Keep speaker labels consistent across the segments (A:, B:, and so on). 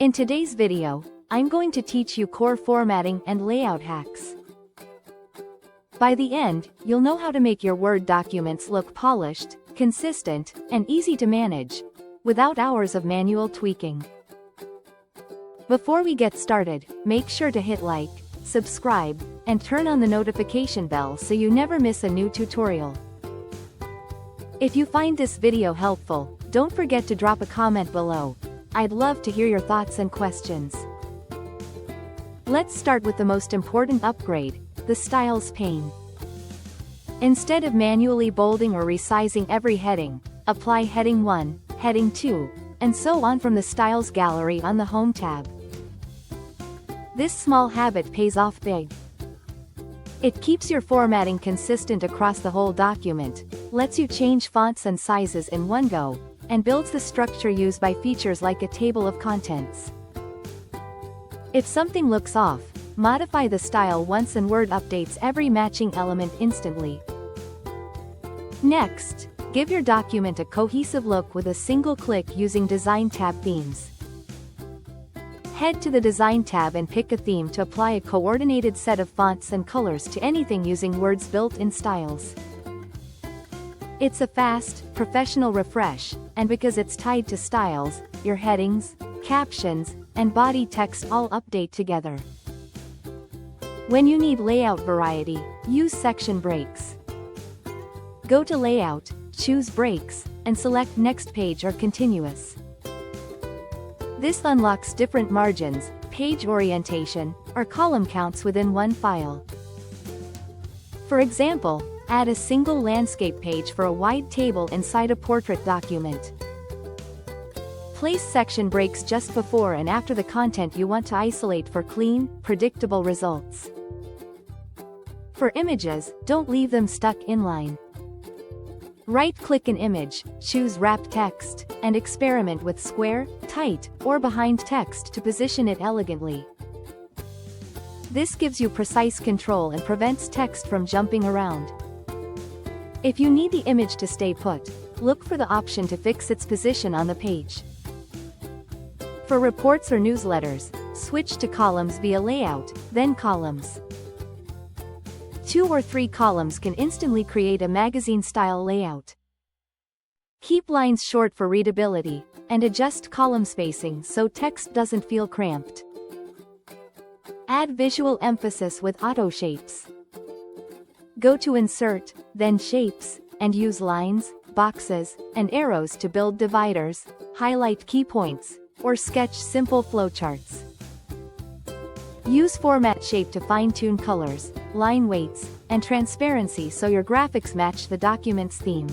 A: In today's video, I'm going to teach you core formatting and layout hacks. By the end, you'll know how to make your Word documents look polished, consistent, and easy to manage, without hours of manual tweaking. Before we get started, make sure to hit like, subscribe, and turn on the notification bell so you never miss a new tutorial. If you find this video helpful, don't forget to drop a comment below. I'd love to hear your thoughts and questions. Let's start with the most important upgrade, the Styles pane. Instead of manually bolding or resizing every heading, apply Heading 1, Heading 2, and so on from the Styles gallery on the Home tab. This small habit pays off big. It keeps your formatting consistent across the whole document, lets you change fonts and sizes in one go, and builds the structure used by features like a table of contents. If something looks off, modify the style once and Word updates every matching element instantly. Next, give your document a cohesive look with a single click using Design tab themes. Head to the Design tab and pick a theme to apply a coordinated set of fonts and colors to anything using Word's built-in styles. It's a fast, professional refresh, and because it's tied to styles, your headings, captions, and body text all update together. When you need layout variety, use section breaks. Go to Layout, choose Breaks, and select Next Page or Continuous. This unlocks different margins, page orientation, or column counts within one file. For example, add a single landscape page for a wide table inside a portrait document. Place section breaks just before and after the content you want to isolate for clean, predictable results. For images, don't leave them stuck inline. Right-click an image, choose Wrap Text, and experiment with square, tight, or behind text to position it elegantly. This gives you precise control and prevents text from jumping around. If you need the image to stay put, look for the option to fix its position on the page. For reports or newsletters, switch to columns via Layout, then Columns. 2 or 3 columns can instantly create a magazine-style layout. Keep lines short for readability, and adjust column spacing so text doesn't feel cramped. Add visual emphasis with Auto Shapes. Go to Insert, then Shapes, and use lines, boxes, and arrows to build dividers, highlight key points, or sketch simple flowcharts. Use Format Shape to fine-tune colors, line weights, and transparency so your graphics match the document's theme.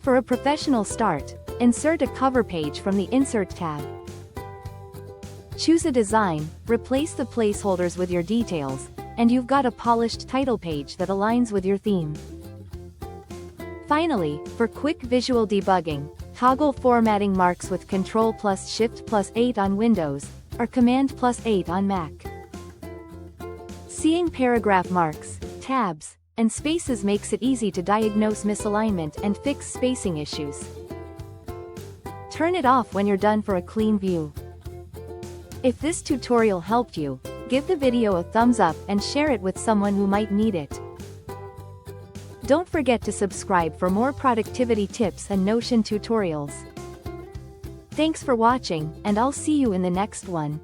A: For a professional start, insert a cover page from the Insert tab. Choose a design, replace the placeholders with your details, and you've got a polished title page that aligns with your theme. Finally, for quick visual debugging, toggle formatting marks with Ctrl+Shift+8 on Windows, or Command+8 on Mac. Seeing paragraph marks, tabs, and spaces makes it easy to diagnose misalignment and fix spacing issues. Turn it off when you're done for a clean view. If this tutorial helped you, give the video a thumbs up and share it with someone who might need it. Don't forget to subscribe for more productivity tips and Notion tutorials. Thanks for watching, and I'll see you in the next one.